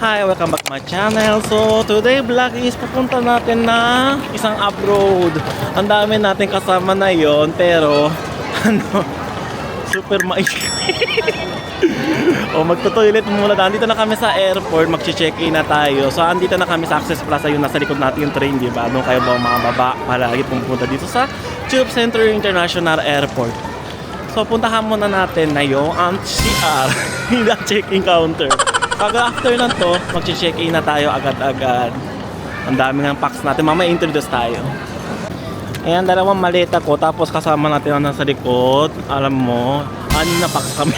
Hi! Welcome back to my channel. So, today vlog is pupunta natin na isang abroad. Ang dami natin kasama na yon, pero super o magto-toilet muna. Andito na kami sa airport, magche-check-in na tayo. So, andito na kami sa Access Plaza, yung nasa likod natin yung train, di ba? Doon kayo ba mga baba, palagi pumunta dito sa Tube Center International Airport. So, puntahan muna natin na yung CR, yung check-in counter. Pag after lang to, mag-check-in na tayo agad-agad. Ang dami ng packs natin. Mamaya introduce tayo. Ayan, dalawang maleta ko. Tapos kasama natin ang nasa likod. Alam mo, 6 na packs kami.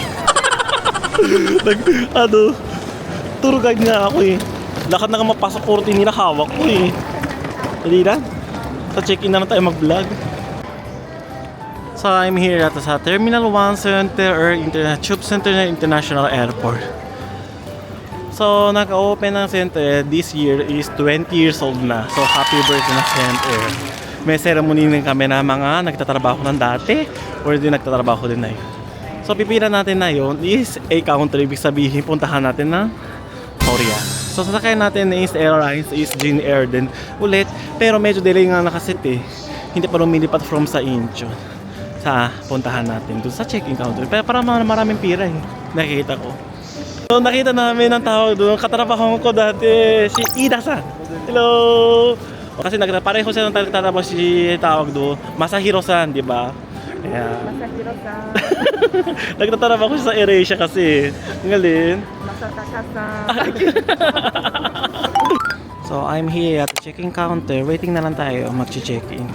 Tour guide nga ako eh. Lakad na nga mapasaporte nila, hawak ko eh. Dali na. Sa check-in na tayo mag-vlog. So I'm here at sa Terminal 1 Center Tube Center International Airport. So, naka-open ng center this year is 20 years old na. So, happy birthday na center. May ceremony din kami na mga nagtatrabaho ng dati or din nagtatrabaho din na yun. So, pipila natin na yun is a country. Ibig sabihin, puntahan natin na Korea. So, sasakyan natin na East Airlines is Jin Air din ulit. Pero medyo delay nga nakasit eh. Hindi pa lumilipat from sa Incheon. Sa puntahan natin doon sa check-in country. Pero parang maraming pira eh. Nakikita ko. So, nakita namin ang tawag doon. Katrabaho ko dati, si Ida-san. Hello! Kasi pareho siya ng tatrabaho si tawag doon. Masahiro-san, di ba? Yeah. Masahiro-san. Nagtatrabaho ko sa Eurasia kasi. Ang galing. Masataka-san. So, I'm here at the check-in counter. Waiting na lang tayo mag-check-in.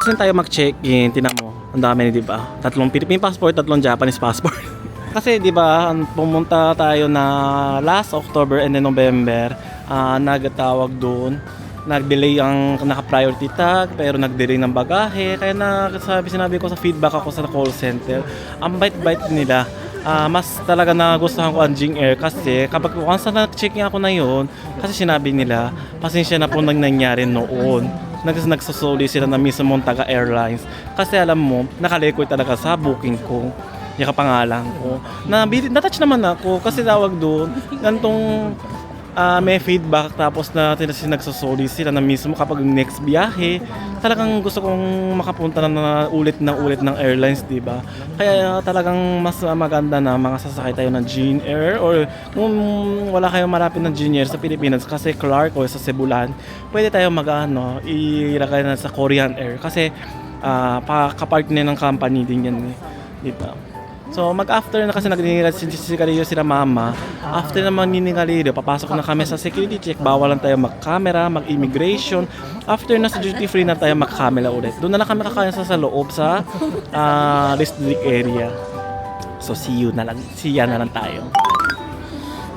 Saan tayo mag-check-in? Tinan mo. Ang dami, di ba? 3 Philippine passport, 3 Japanese passport. Kasi 'di ba, pumunta tayo na last October and then November, nagtawag doon, nag-delay ang naka-priority tag pero nag-delay ng bagahe. Kaya sinabi ko sa feedback ako sa call center, ang bait-bait nila. Mas talaga nagustuhan ko ang Jin Air kasi kapag once na check-in ako na yon, kasi sinabi nila, pasensya na po nang nangyari noon. Nagsusuli sila na mismong taga-airlines. Kasi alam mo, naka-record talaga sa booking ko. Yung kapangalan ko. Na-touch naman ako kasi tawag doon, ganitong may feedback tapos na nagsusoli sila na mismo kapag next biyahe. Talagang gusto kong makapunta na ulit ng airlines, di ba? Kaya talagang mas maganda na mga sasakay tayo ng Jin Air or kung wala kayong malapit ng Jin Air sa Pilipinas kasi Clark o sa Cebulan, pwede tayo ilagay na sa Korean Air kasi kapartner ng company din yan eh, di ba? So mag-after na kasi nagniningaliyo sila mama. After na magniningaliyo, papasok na kami sa security check. Bawal lang tayo mag-camera, mag-immigration. After na sa duty free na tayo mag-camera ulit. Doon na lang kami kakain sa loob sa district area. So see you na lang, na lang tayo.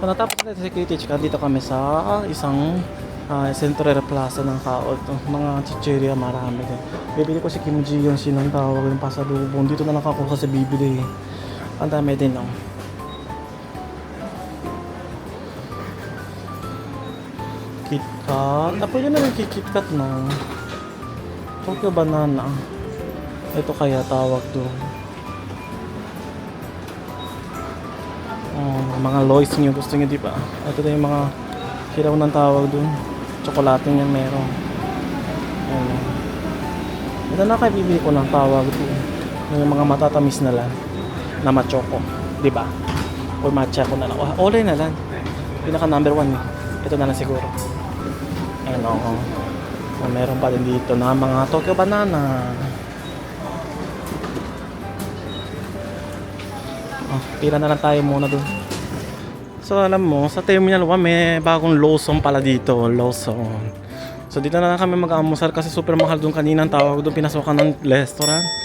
So natapos na sa security check, dito kami sa isang Central Plaza ng Kao. Mga chicheria marami din. Bibili ko si Kim Ji-yeon, sinang tawag ng pasalubong. Dito na lang ako kasi bibili. Ang dami din, no? KitKat. Pwede na rin KitKat, no? Tokyo Banana. Ito kaya tawag doon. Mga Lois nyo. Gusto nyo, di ba? Ito na yung mga hilaw ng tawag doon. Tsokolate yan meron. Ito na kayo bibili ko ng tawag doon. Yung mga matatamis na lang. Na machoko, di ba? Or matcha ko na lang. Olay na lang. Pinaka number 1 eh. Ito na lang siguro. Ayan o. Meron pa din dito na mga Tokyo Banana. Pila na lang tayo muna dun. So alam mo, sa Terminal 1 may bagong Lawson pala dito. Lawson. So dito na lang kami mag-amusal kasi super mahal dun kanina ang tawag dun. Pinasokan ng restaurant.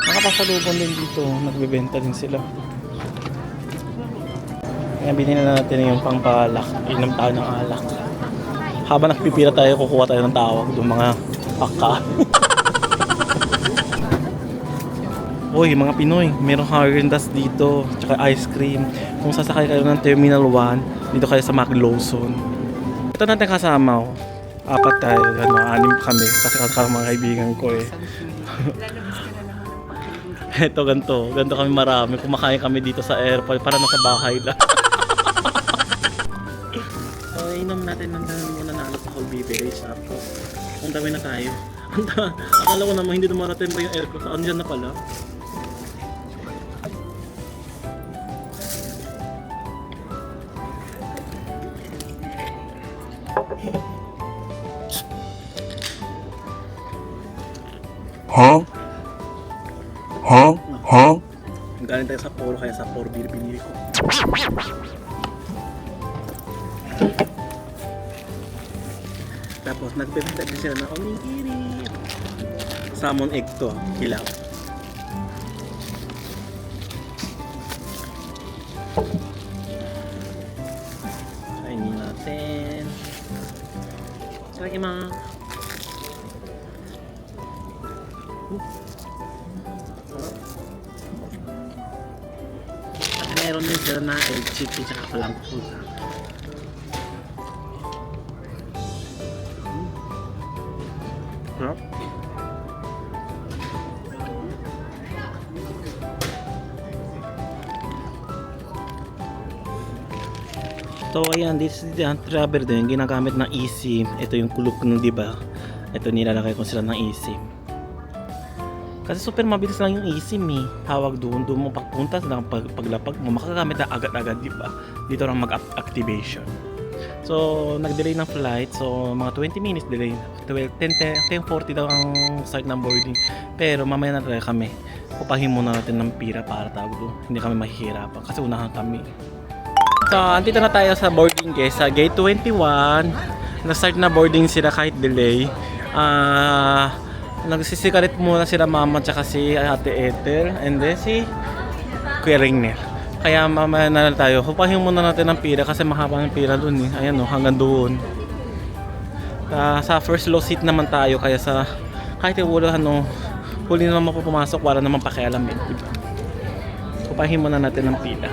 Nakapasalubong din dito, nagbebenta din sila. Kaya bilhin na natin yung pangpalak, inom tayo ng alak. Habang nagpipila tayo, kukuha tayo ng tawag doon mga paka. Uy, mga Pinoy, merong Häagen-Dazs dito, tsaka ice cream. Kung sasakay kayo ng Terminal 1, dito kayo sa Lawson. Ito natin kasama, 4 tayo, 6 kami, kasi kasama mga kaibigan ko eh. Eto, ganito kami marami. Kumakain kami dito sa airport para nasa bahay lang. inom natin ng dami muna na sa whole beverage. Tapos, ang dami na tayo. Akala ko naman hindi dumarating pa yung aircraft. Andyan na pala. Huh? Huh? Huh? Galing tayo sa Poro, kaya sa Poro binili ko. Tapos nagbebenta din sila ng onigiri. Salmon egg to, hilaw. Kainin natin. Lagi mga meron din sila na egg chicken tsaka palang food. Sarap. So ayan, this is the travel din, ginagamit ng eSIM. Ito yung kulok ng, di ba? Ito nilalagay ko sila ng eSIM. Kasi super mabilis lang yung eSIM eh. Tawag doon mo pagpunta sa paglapag mo, makagamit na agad-agad, di ba? Dito lang mag-activation. So, nag-delay ng flight. So, mga 20 minutes delay. 10:40 daw ang start ng boarding. Pero mamaya na talaga kami. Pupahin muna natin ng pira para tawag doon. Hindi kami mahihirapan kasi unahan kami. So, andito na tayo sa boarding guys. Sa gate 21. Na-start na boarding sila kahit delay. Nagsisikarit muna sila mama tsaka si Ate Ethel and then si Kuya Rainer. Kaya mamaya na lang tayo. Hupahin muna natin ng pira kasi mahaba ng pira dun eh. Ayan o, hanggang doon. Sa first low seat naman tayo kaya sa kahit yung huli naman mapupumasok wala naman pakialam eh. Diba? Hupahin muna natin ng pila.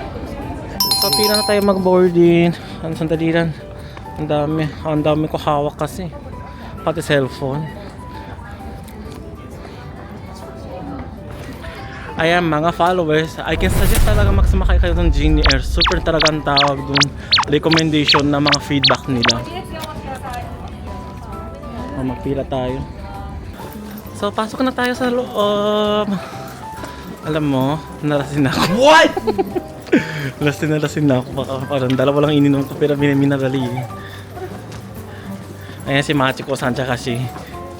So pila na tayo mag-boarding. Ano sandali lang. Ang dami ko hawak kasi. Pati cellphone. Ayan mga followers, I can suggest talaga magsumakay kayo ng Genie Air. Super talaga ang tawag dun. Recommendation na mga feedback nila. Magpila tayo. So pasok na tayo sa loob. Alam mo, nalasin ako. What? Nalasin na ako. Parang dalawa lang ininom ko pero minaminarali. Ayan si Machiko-san tsaka si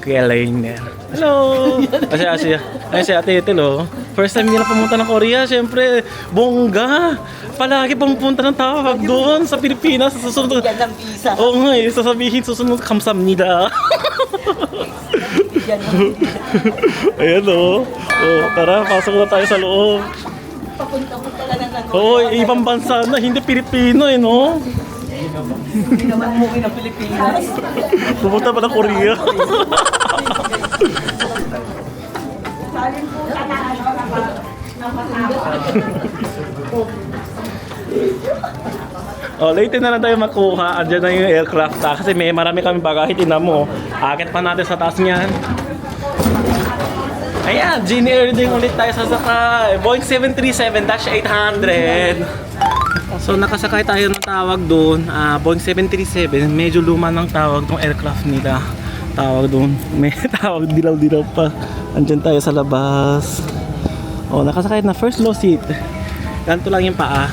Kuya Rainer. Hello! Kasi si Ate Ethel oh. First time nila pumunta ng Korea, syempre bongga. Palagi pumunta ng tawag doon sa Pilipinas. Sa susunod. Yan ang visa. Oo nga eh, sasabihin susunod kamsamnida. Ayan oh. Oh, tara, pasok na tayo sa loob. Papunta lang ng Oo, ibang bansa na, hindi Pilipino eh no. Hindi naman umuwi ng Pilipinas. Pumunta pa ng Korea. Saling po Oh, late na lang tayo makuha. Andiyan na yung aircraft kasi may marami kami bagahe. Tinan mo. Akit pa natin sa taas niyan. Ayan, Genie Air din ulit tayo sasakay. Boeing 737-800. So nakasakay tayo ng tawag doon. Boeing 737. Medyo luma ng tawag ng aircraft nila. Tawag doon. May tawag dilaw-dilaw pa. Andiyan tayo sa labas. Oh, nakasakay na first low seat. Ganito lang yung paa.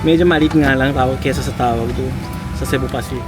Medyo maliit nga lang tawag kesa sa tawag doon sa Cebu Pacific.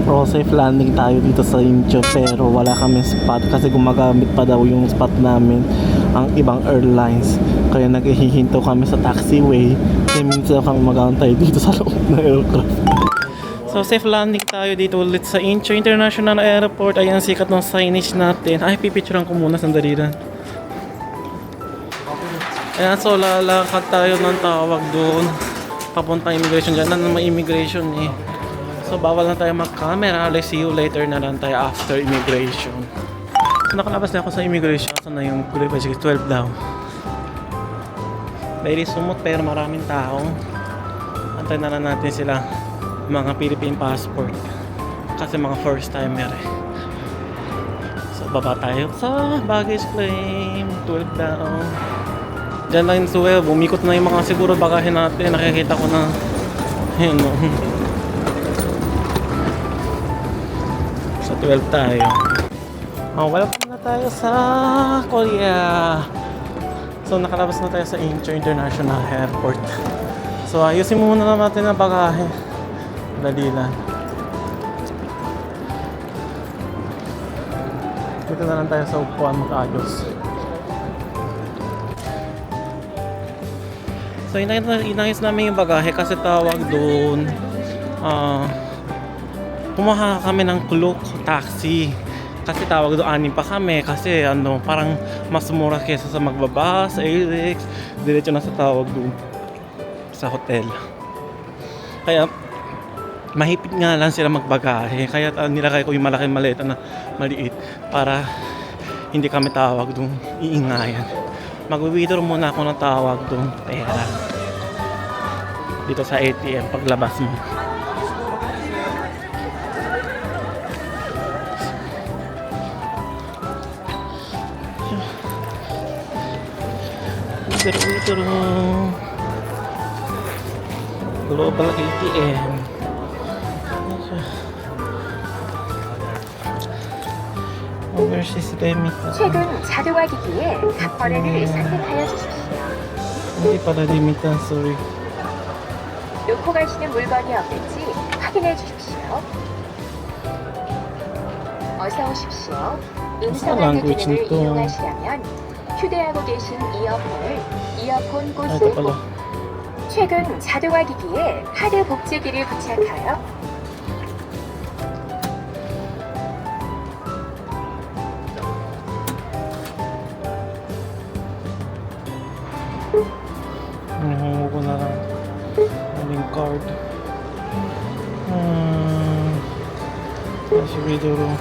Pro safe landing tayo dito sa Incheon, pero wala kami spot kasi gumagamit pa daw yung spot namin ang ibang airlines. Kaya naghihinto kami sa taxiway. Kaya minsan kami mag-aantay dito sa loob ng aircraft. So safe landing tayo dito ulit sa Incheon International Airport. Ayan sikat ng signage natin. Ay, pipicturean ko muna, sandali lang. Ayan, so lalakad tayo ng tawag doon papuntang immigration. Dyan na may immigration eh. So bawal na tayo mag-camera. Let's see you later na lang tayo after immigration. So nakalabas na ako sa immigration. So na yung kulay pa 12 daw. Very sumot pero maraming tao. Antay na lang natin sila, mga Philippine passport. Kasi mga first timer eh. So baba tayo sa baggage claim. 12 daw. Diyan lang yung suwel. Bumikot na yung mga siguro bagahe natin. Nakikita ko na. Ayun no. Sa 12 tayo. Oh, welcome na tayo sa Korea. So nakalabas na tayo sa Incheon International Airport. So ayusin muna natin ang bagahe. Dali lang. Dito na lang tayo sa upuan mag-ayos. So inayos namin yung bagahe kasi tawag doon pumaha kami ng Klook taxi kasi tawag doon 6 pa kami kasi ano parang mas mura kesa sa magbaba sa Arex, diretso na sa tawag doon sa hotel. Kaya mahipit nga lang sila magbagahe kaya nilagay ko yung malaking maleta na maliit para hindi kami tawag doon iingayan. Mag-withdraw muna ako ng tawag doon pera dito sa ATM paglabas mo. Withdraw Global ATM. Overseas remit. 최근 자동화 기기에 각 거래를 선택하여 주십시오. Hindi pala limitan, sorry. 놓고 가시는 물건이 없는지 확인해 주십시오. 어서 오십시오. 음성 language 안내 기능을 nito? 이용하시려면 휴대하고 계신 이어폰을 이어폰 Ito 꽂을 pala. 최근 자동화 기기에 카드 복제기를 부착하여 Nangungo ko na lang aling card. Kasi withdraw.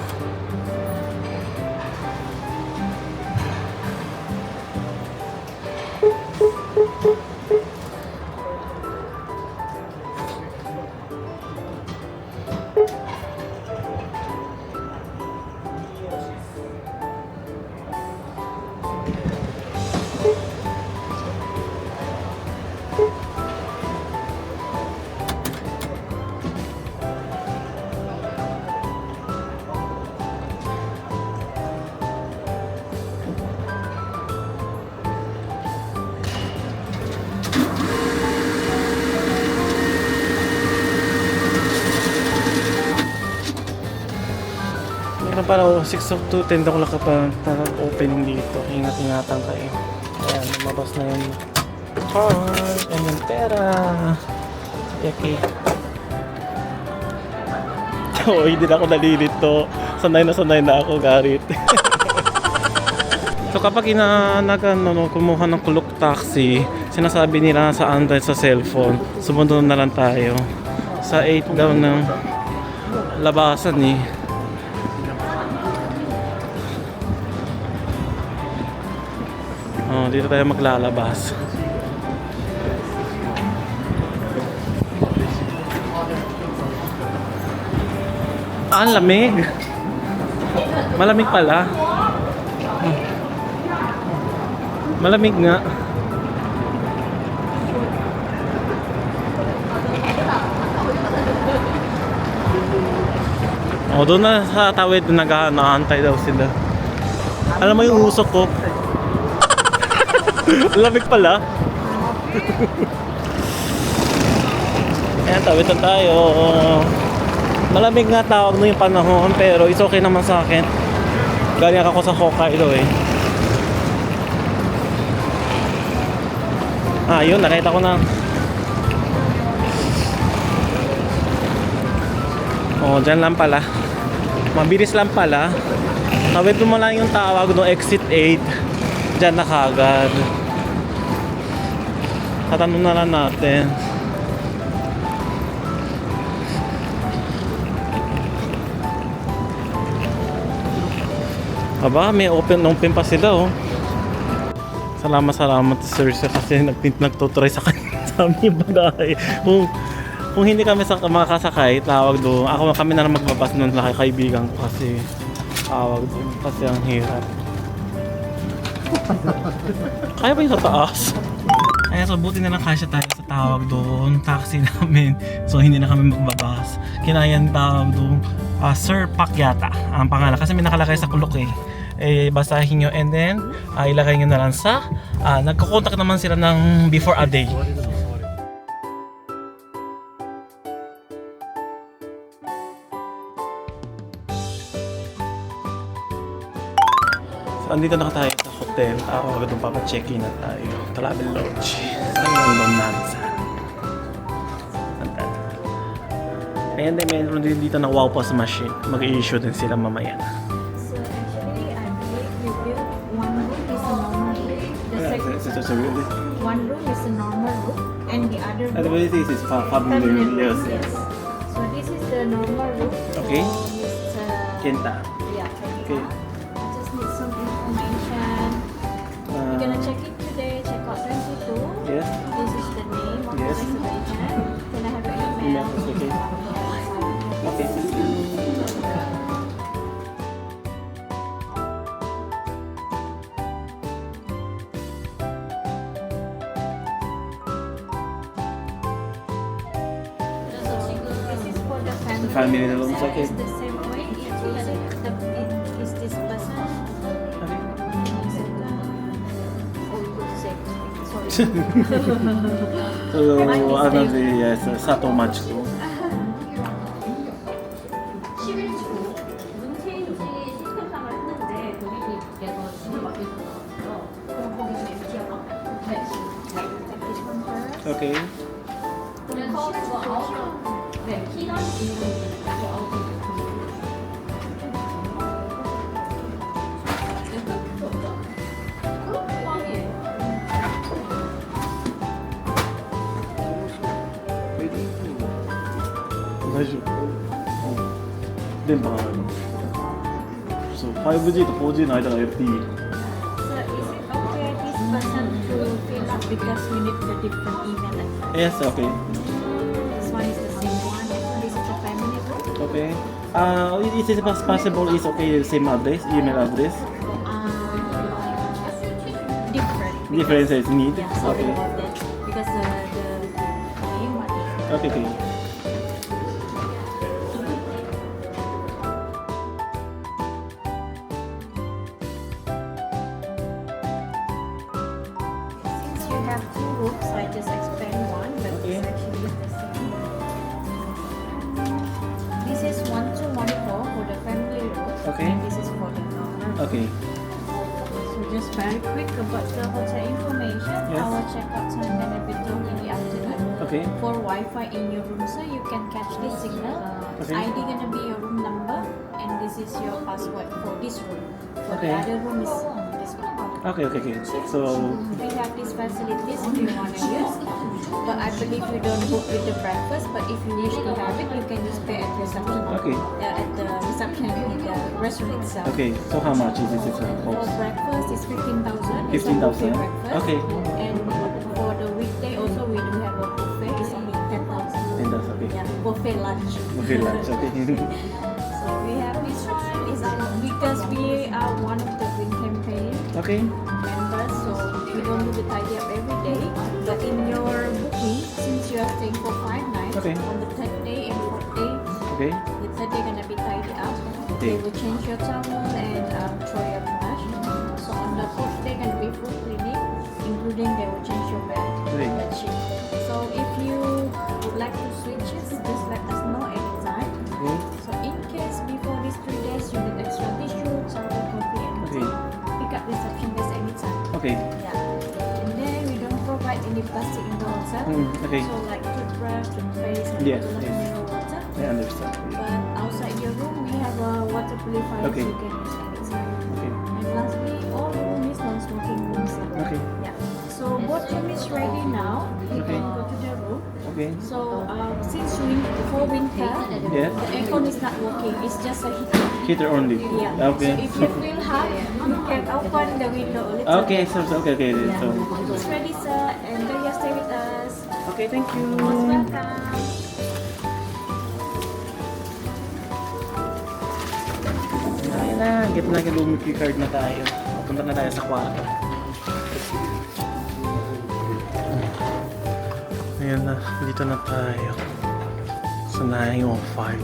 Meron pala 6 of 2, 10 ako lang kapag opening dito. Ingat-ingatan kayo. Ayan, lumabas na yung card and yung pera. Okay. Oo, hindi na ako nalilito. Sanay na ako, Garit. So kapag kumuha ng Klook taxi, sinasabi nila sa Android sa cellphone, sumunod na lang tayo. Sa 8 daw ng labasan eh. Oh, dito tayo maglalabas. Ang lamig. Malamig pala. Malamig nga. Oh, doon na sa tawid nag-aantay daw sila. Alam mo yung usok ko? Lamig pala. Ayan, tawid na tayo. Malamig nga tawag no yung panahon, pero it's okay naman sa akin. Galing ako sa Hokkaido eh. Yun, nakita ko na. Dyan lang pala. Mabilis lang pala. Tawid mo lang yung tawag no, exit 8. Dyan na kagad. Tatanong na lang natin. Aba, may open pa sila oh. Salamat sir kasi nagtutry sa kanya sa aming bagay. Kung hindi kami makakasakay, tawag doon. Kami na lang magbabas nun sa kaibigan ko kasi tawag doon kasi ang hirap. Kaya ba yung sa taas? Kaya so buti na lang kasya tayo sa tawag doon, taxi namin. So hindi na kami magbabas. Kinayan tawag doon, Sir Pak yata ang pangalan kasi may nakalagay sa kulok eh. Basahin nyo and then ilagay nyo na lang sa nagko-contact naman sila ng before a day. So andito na tayo sa hotel. Agad nung papacheck-in na tayo. Travel Lodge. Saan yung natin? Ayan din, meron din dito ng wow pause machine. Mag-i-issue din sila mamaya. So actually, I believe we built one room is a normal room. The second one room is a normal room, and the other room This is family room. yes. Yes. So this is the normal room. Okay. For Mr. Kenta. Yeah. Okay. I just need some information. We're gonna check in today. Check out 22. Yes. This is the name of Yes. the reservation. Can I have your Email, email? okay. Okay. This is for the family. family rooms, So okay. it's the same way. Is this person? So, ano yes, sa too much ko. Okay.電波があるのそう 5G と 4G の間が LTE So is it okay this person to fill up because we need the different email address? Yes, okay. This one is the same one. This is the family room. Okay. Is it possible is okay same address, email address? Different. Differences need? Yeah, sorry Okay. about that. Because the name one is Okay, okay. since you have two rooms, I just explain one, but Okay. it's actually the same. This is 1214 for the family room. Okay. And this is for the normal room. Okay. So just very quick about the hotel information. Yes. Our checkout time gonna be 2 in the afternoon. Okay. For Wi-Fi in your room, so you can catch this signal. Okay. ID gonna be your room number, and this is your password for this room. For Okay. the other room is this one. Okay, okay, okay. So, We have these facilities if you wanna use, but I believe you don't book with the breakfast. But if you wish to have it, you can just pay at reception. Okay. At the reception in the restaurant itself. okay. So how much is this For box? breakfast is 15,000. It's a 15,000? buffet breakfast. Okay. And for the weekday also we do have a buffet. It's only 10,000. And that's okay. Yeah, buffet lunch. Okay, lunch, okay. So we have this one is because we are one of the Green Campaign Okay. members, so we don't do the tidy up every day. But in your booking, since you are staying for 5 nights, Okay. on the third day and fourth day, Okay. the third day gonna be tidied up. Okay. They will change your towel and throw your trash. So on the fourth day gonna be full cleaning, including they will change your bed, Great. bed sheet. So if you would like to switch it, just let us know anytime. Okay. only plastic in the water. Okay. So like toothbrush, toothpaste, and Yes, like yes. mineral water. I understand. But outside your room, we have a water purifier Okay. you can use anytime. Okay. And lastly, all room is non-smoking rooms. Okay. Yeah. So both room is ready now. You Okay. can go to the room. Okay. So since for winter, Yes. the aircon is not working. It's just a heater. Heater only. Yeah. Okay. So if you feel hot, you can open the window a little. Okay, so okay. Yeah. So It's ready, sir. Enjoy your stay with us. okay, thank you. Most welcome. Ayun na, get na lumiki card na tayo. Punta na tayo sa kwarto. Ayan na, dito na tayo. Sa 9:05.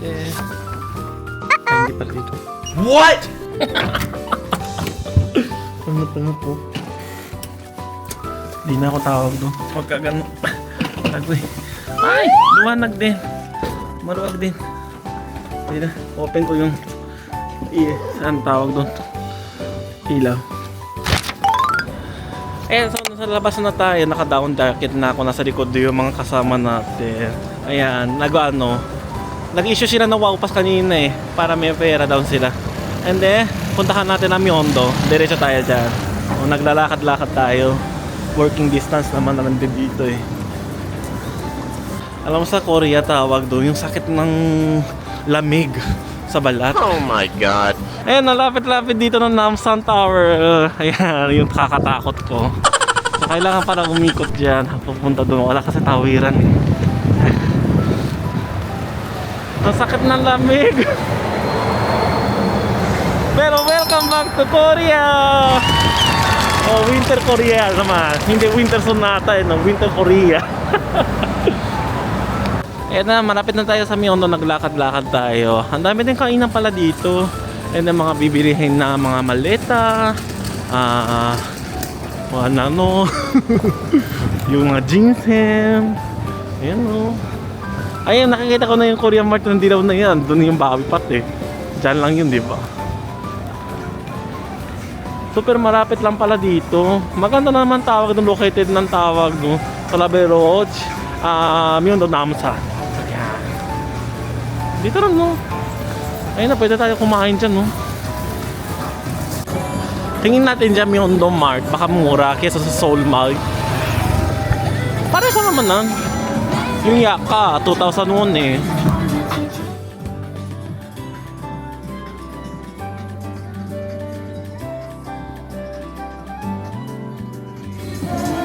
Ay, hindi pala dito. What? Ano po? Di na ako tawag doon. Huwag ka gano'n. Agoy. Ay! Luwanag din. Maluwag din. Hindi na. Open ko yung saan tawag doon? Ilaw. Ayan, so nasa labas na tayo. Naka-down jacket na ako. Nasa likod yung mga kasama natin. Ayan, nag-issue sila ng wow pass kanina eh. Para may pera down sila. And then, puntahan natin ang Myeongdong. Diretso tayo dyan. O, naglalakad-lakad tayo. Working distance naman na nandun dito eh. Alam mo sa Korea tawag doon yung sakit ng lamig sa balat. Oh my God. Ayan, nalapit-lapit dito ng Namsan Tower. Ayan, yung kakatakot ko. So, kailangan para umikot dyan. Pupunta doon. Wala kasi tawiran eh. Ang sakit ng lamig. Pero welcome back to Korea! Oh, Winter Korea naman. Hindi Winter Sonata eh, no? Winter Korea. Ayan na, malapit na tayo sa Myeongdong. Naglakad-lakad tayo. Ang dami din kainan pala dito. And then mga bibilihin na mga maleta. Ano. Yung mga ginseng. Ayan o. Ayun, nakikita ko na yung Korean Mart na dilaw na yan. Doon yung Bawi Pat eh. Diyan lang yun, di ba? Super marapit lang pala dito. Maganda na naman tawag doon. Located ng tawag doon. Sa Labe Road. Myeongdong Namsan. Ayan. Dito lang no. Ayun na, pwede tayo kumain dyan no. Tingin natin dyan Myeongdong Mart. Baka mura kesa sa Seoul Mart. Pareho naman na. Yung Yaka, 2001 eh.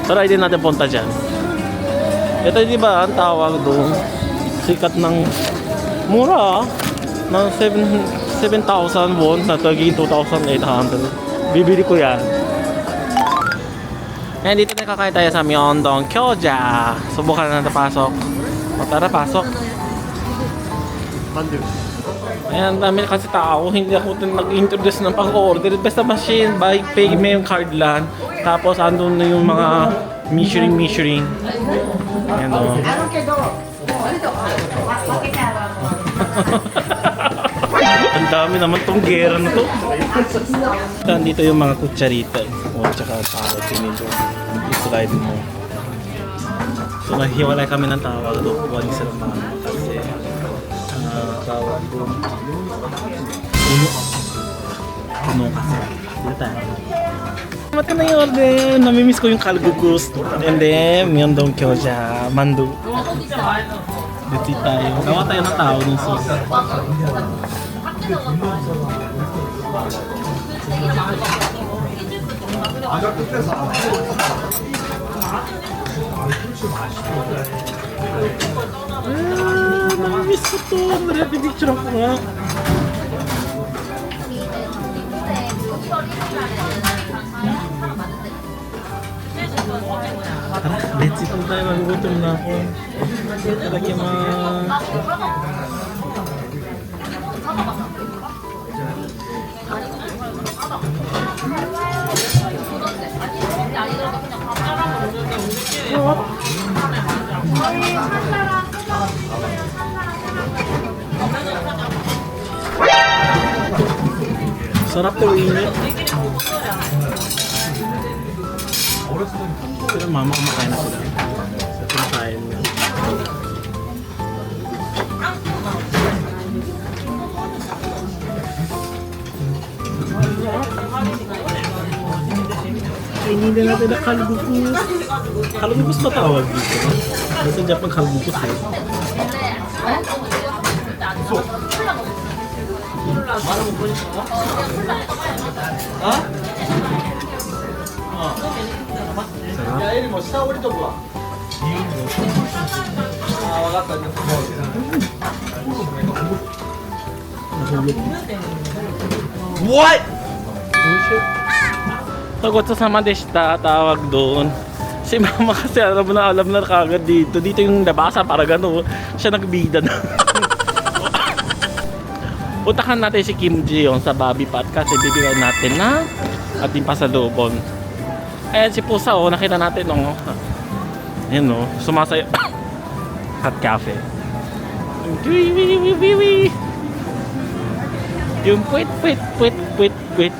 Try din natin punta dyan. Ito di ba ang tawag doon? Sikat ng mura ng 7,000 won na taging 2,800. Bibili ko yan. Ayan, dito na kakain tayo sa Myeongdong Gyoza. Subukan na pasok. O tara, pasok. Ayan, dami kasi tao. Hindi ako nag-introduce ng pag-order. Basta machine, buy, pay, may yung card lang. Tapos andun na yung mga measuring. Ayan o. Ang dami naman tong gera na to. Dito yung mga kutsarita. O, tsaka tawag pinito. I-slide mo. So, nahiwalay kami ng tawag doon. Huwag sila mga kasi tawag doon. Puno kasi. Dito tayo. Salamat ka na yung order. Namimiss ko yung kalgugos. And then, Myeongdong Gyoza, mandu. Dito tayo. Gawa tayo ng tao ng sauce. Namimiss ko to. Picture ko nga. Tara, let's eat tayo. Magugutom na ako. Tara, Sarap to init. Pero mama kumakain na sila. Kumakain na. Kainin na natin ang kalbukos. Kalbukos ba tawag dito? Sa Japan kalbukos eh. What? Tagot sa sama deshita, tawag doon. Si mama kasi alam na kagad dito. Dito yung nabasa para gano'n. Siya nagbida na. Puntahan natin si Kim Ji-young sa Bobby Pat kasi bibigyan natin na ating pasalubong. Ayan si Pusa oh, nakita natin oh. Ayan oh, sumasayo. Hot cafe. Yung puwit.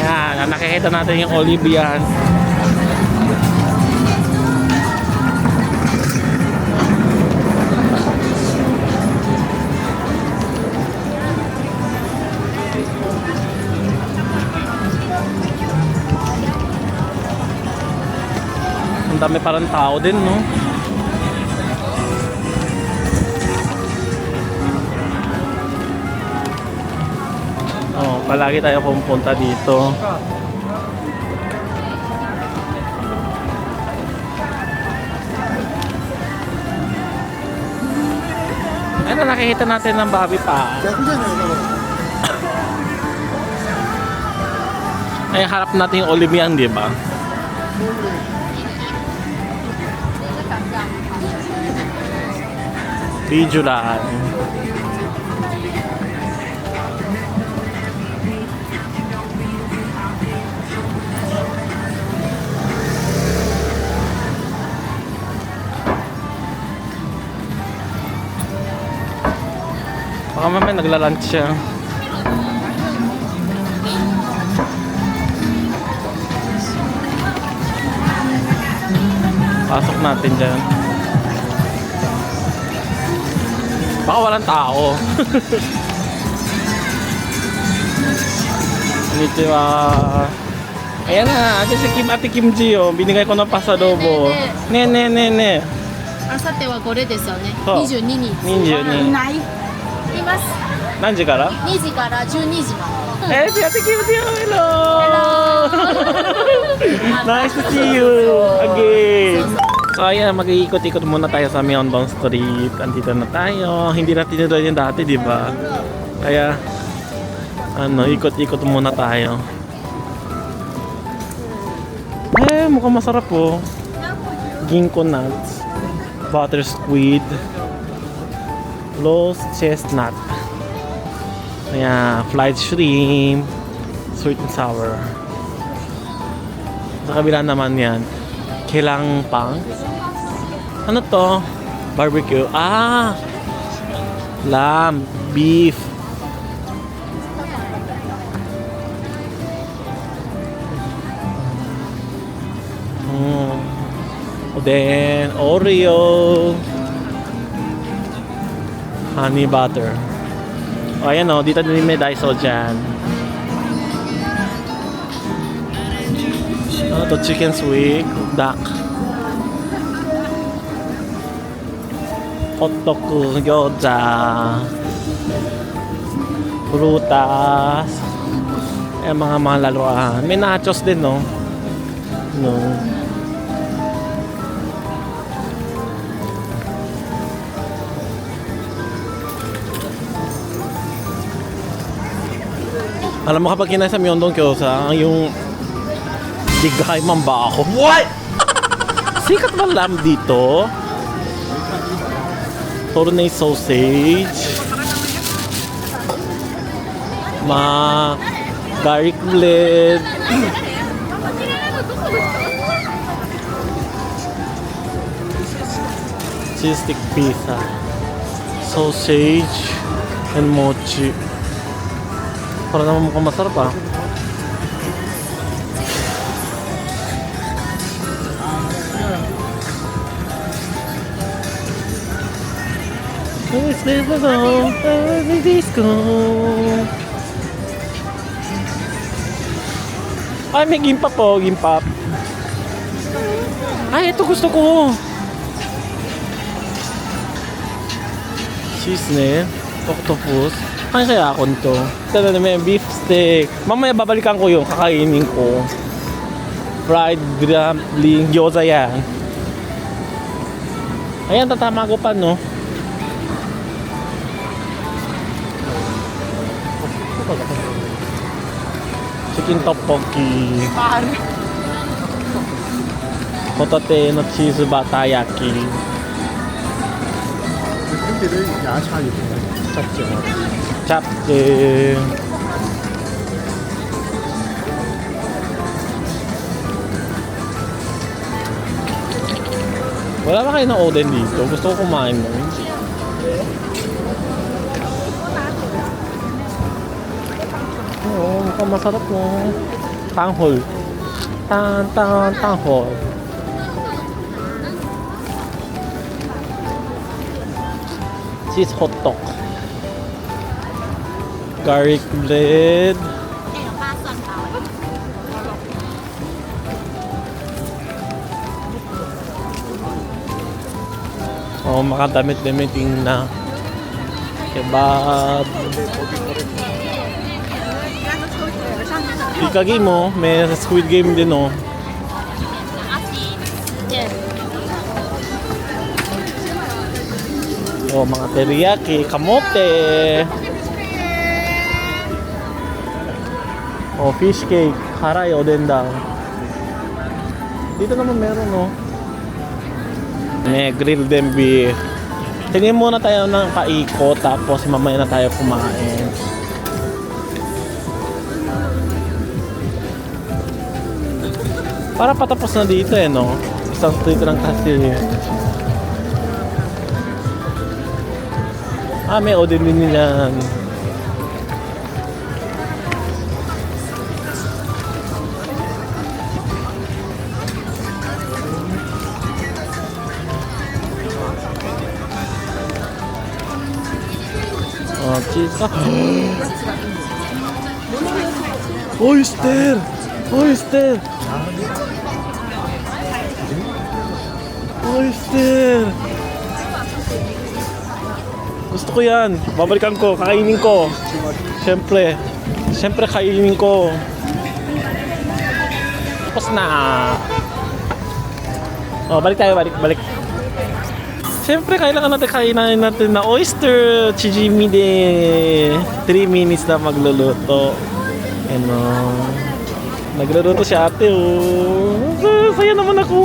Ayan, nakikita natin yung Olivian. Ang dami parang tao din, no? Oh, palagi tayo pumunta dito. Ano, nakikita natin ng Bobby pa. Ay, harap natin yung Olivian, di ba? Video lang. Baka mamaya nagla-lunch siya. Pasok natin dyan. Baka walang tao. Konnichiwa. Ayan na, Ate Kim Ji oh. Binigay ko ng pasadobo. Ne. あさってはこれですよね。そう22日。 22. ない。います。何時から2時から12時まで。Si Ate Kim Ji oh. Hello! Nice to see you again. So ayan, mag-iikot-ikot muna tayo sa Myeongdong Street. Andito na tayo. Hindi natin tinuloy yung dati, di ba? Kaya, ikot-ikot muna tayo. Mukhang masarap po. Ginkgo nuts, butter squid, roast chestnut. Ayan, fried shrimp, sweet and sour. Sa kabila naman yan, kilang pang. Ano to? Barbecue. Lamb, beef. Then Oreo, honey butter. O ayan o, dito din may Daiso dyan. Ito chicken suey, duck, hotdog, gyoza, prutas, mga laruan. May nachos din no. Alam mo kapag kinain sa Myeongdong Gyoza, yung bigay mamba ako. What? Sikat ba lamb dito? Tournay sausage. Garlic bread. Cheese stick pizza. sausage and mochi. Para naman mukhang masarap ah. It's visible, every disco. Ay, may gimpap po, gimpap. Ay, ito gusto ko. Cheese ne, octopus. Ay, kaya ako nito. Ito na may beef steak. Mamaya babalikan ko yung kakainin ko. Fried dumpling, gyoza yan. Ayan, tatama ko pa, no? Chicken tteokbokki. Hotate no cheese batayaki. Chapte. Wala ba kayo ng oden dito? Gusto ko kumain mo. Oo, mukhang masarap mo. Tanghol. Tanghol. Cheese hot dog. Garlic bread. Oh, makadamit-damiting na. Kebab. Ikagi mo, may Squid Game din oh. Oh, mga teriyaki, kamote. Oh, fish cake, haray o din daw. Dito naman meron oh. May grilled din beef. Tingin muna tayo ng paikot tapos mamaya na tayo kumain. Para patapos na dito eh, no? Isang street lang kasi. Ah, may odin din yan. Oh, cheese. Ah. Oyster! Oyster! Oyster! Gusto ko yan. Babalikan ko. Kakainin ko. Siyempre. Siyempre kainin ko. Tapos na. Oh, balik tayo. Balik. Siyempre, kailangan natin kainin natin na oyster. Chijimi de. 3 minutes na magluluto. Ano. Nagluluto si ate, oh. Saya naman ako.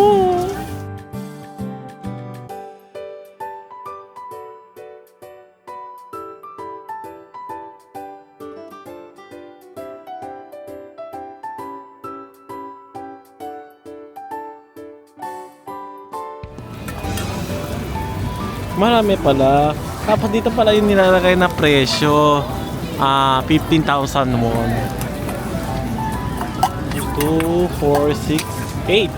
Marami pala. Tapos dito pala yung nilalagay na presyo. 15,000 won. 2, 4, 6, 8.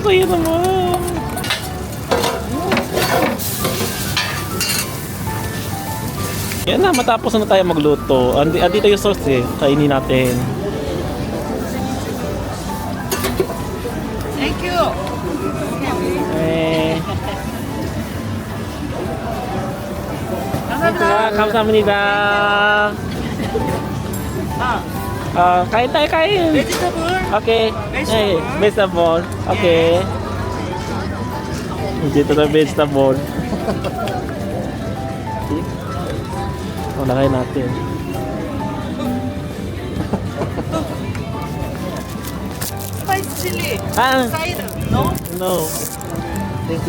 Kaya naman. Yan na, matapos na tayo magluto. Andito yung sauce eh. Kainin natin. Thank you. 감사합니다. kain tayo, kain. Vegetable. Okay. Hey, vegetable. Okay. Dito na vegetable. Lagay natin. Spice chili. Ah, Side. No? no. Thank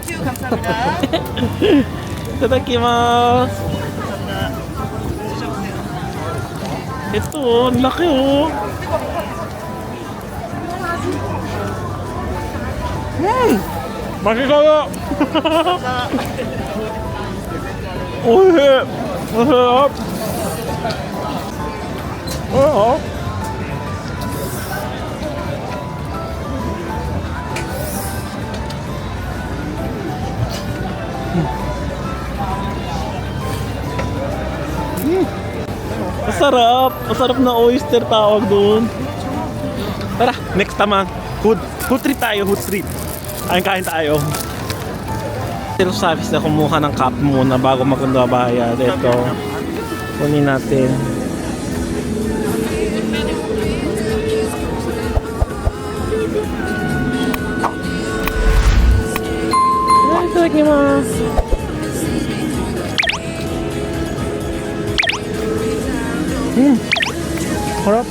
you. 감사합니다. Itadakimasu. Ito, ang laki oh. 맛있어요. 오해. 맛있어요. Masarap. Masarap na oyster tawag doon. Tara, next naman. Food trip tayo, food trip. Kain tayo. Self-service na kumuha ng cup muna bago magkundabayad. Ito. Kunin natin. Itadakimasu. Harap.